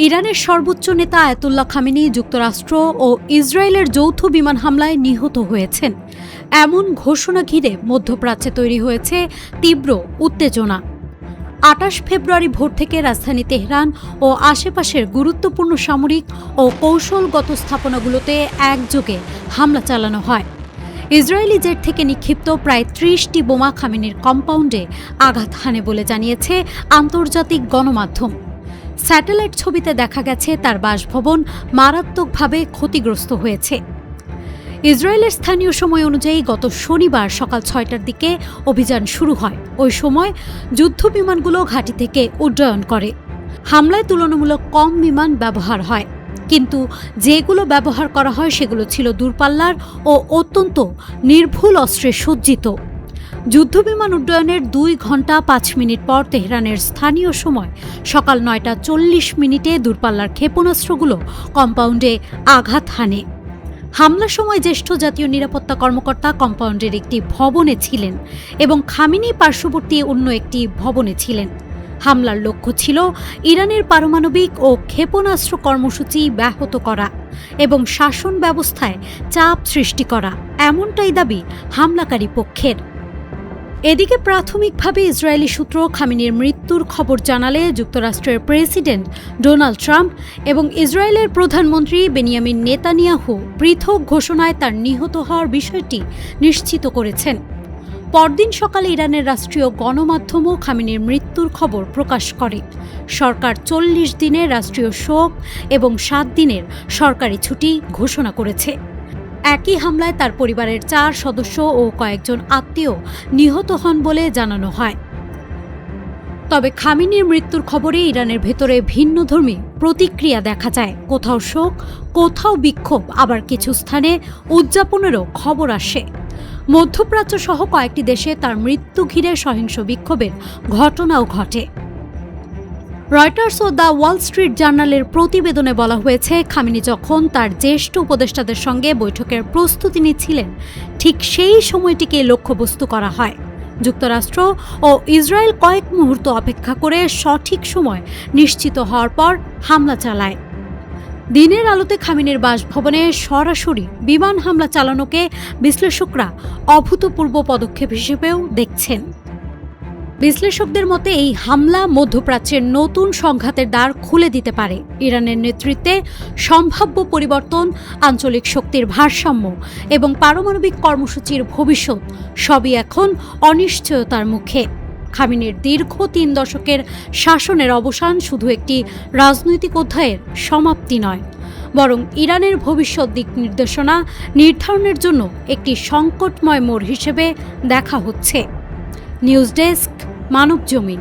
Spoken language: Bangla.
ইরানের সর্বোচ্চ নেতা আয়াতুল্লাহ খামেনি যুক্তরাষ্ট্র ও ইসরায়েলের যৌথ বিমান হামলায় নিহত হয়েছেন। এমন ঘোষণা ঘিরে মধ্যপ্রাচ্যে তৈরি হয়েছে তীব্র উত্তেজনা। ২৮ ফেব্রুয়ারি ভোর থেকে রাজধানী তেহরান ও আশেপাশের গুরুত্বপূর্ণ সামরিক ও কৌশলগত স্থাপনাগুলোতে একযোগে হামলা চালানো হয়। ইসরায়েলি জেট থেকে নিক্ষিপ্ত প্রায় ৩০টি বোমা খামেনির কম্পাউন্ডে আঘাত হানে বলে জানিয়েছে আন্তর্জাতিক গণমাধ্যম। স্যাটেলাইট ছবিতে দেখা গেছে তার বাসভবন মারাত্মকভাবে ক্ষতিগ্রস্ত হয়েছে। ইসরায়েলের স্থানীয় সময় অনুযায়ী গত শনিবার সকাল ৬টার দিকে অভিযান শুরু হয়। ওই সময় যুদ্ধবিমানগুলো ঘাঁটি থেকে উড্ডয়ন করে। হামলায় তুলনামূলক কম বিমান ব্যবহার হয়, কিন্তু যেগুলো ব্যবহার করা হয় সেগুলো ছিল দূরপাল্লার ও অত্যন্ত নির্ভুল অস্ত্রে সজ্জিত। যুদ্ধবিমান উড্ডয়নের ২ ঘণ্টা ৫ মিনিট পর তেহরানের স্থানীয় সময় সকাল ৯টা ৪০ দূরপাল্লার ক্ষেপণাস্ত্রগুলো কম্পাউন্ডে আঘাত হানে। হামলার সময় জ্যেষ্ঠ জাতীয় নিরাপত্তা কর্মকর্তা কম্পাউন্ডের একটি ভবনে ছিলেন এবং খামেনি পার্শ্ববর্তী অন্য একটি ভবনে ছিলেন। হামলার লক্ষ্য ছিল ইরানের পারমাণবিক ও ক্ষেপণাস্ত্র কর্মসূচি ব্যাহত করা এবং শাসন ব্যবস্থায় চাপ সৃষ্টি করা, এমনটাই দাবি হামলাকারী পক্ষের। এদিকে প্রাথমিকভাবে ইসরায়েলি সূত্র খামেনির মৃত্যুর খবর জানালে যুক্তরাষ্ট্রের প্রেসিডেন্ট ডোনাল্ড ট্রাম্প এবং ইসরায়েলের প্রধানমন্ত্রী বেনিয়ামিন নেতানিয়াহু পৃথক ঘোষণায় তার নিহত হওয়ার বিষয়টি নিশ্চিত করেছেন। পরদিন সকালে ইরানের রাষ্ট্রীয় গণমাধ্যমও খামেনির মৃত্যুর খবর প্রকাশ করে। সরকার ৪০ দিনের রাষ্ট্রীয় শোক এবং ৭ দিনের সরকারি ছুটি ঘোষণা করেছে। একই হামলায় তার পরিবারের ৪ সদস্য ও কয়েকজন আত্মীয় নিহত হন বলে জানানো হয়। তবে খামেনির মৃত্যুর খবরে ইরানের ভেতরে ভিন্নধর্মী প্রতিক্রিয়া দেখা যায়। কোথাও শোক, কোথাও বিক্ষোভ, আবার কিছু স্থানে উদযাপনেরও খবর আসে। মধ্যপ্রাচ্য সহ কয়েকটি দেশে তার মৃত্যু ঘিরে সহিংস বিক্ষোভের ঘটনাও ঘটে। রয়টার্স ও দ্য ওয়াল স্ট্রিট জার্নালের প্রতিবেদনে বলা হয়েছে, খামেনি যখন তার জ্যেষ্ঠ উপদেষ্টাদের সঙ্গে বৈঠকের প্রস্তুতি নিচ্ছিলেন, ঠিক সেই সময়টিকে লক্ষ্যবস্তু করা হয়। যুক্তরাষ্ট্র ও ইসরায়েল কয়েক মুহূর্ত অপেক্ষা করে সঠিক সময় নিশ্চিত হওয়ার পর হামলা চালায়। দিনের আলোতে খামেনির বাসভবনে সরাসরি বিমান হামলা চালানোকে বিশ্লেষকরা অভূতপূর্ব পদক্ষেপ হিসেবেও দেখছেন। বিশ্লেষকদের মতে এই হামলা মধ্যপ্রাচ্যের নতুন সংঘাতের দ্বার খুলে দিতে পারে। ইরানের নেতৃত্বে সম্ভাব্য পরিবর্তন, আঞ্চলিক শক্তির ভারসাম্য এবং পারমাণবিক কর্মসূচির ভবিষ্যৎ সবই এখন অনিশ্চয়তার মুখে। খামেনির দীর্ঘ ৩ দশকের শাসনের অবসান শুধু একটি রাজনৈতিক অধ্যায়ের সমাপ্তি নয়, বরং ইরানের ভবিষ্যৎ দিক নির্দেশনা নির্ধারণের জন্য একটি সংকটময় মোড় হিসেবে দেখা হচ্ছে। News desk, Manabzamin.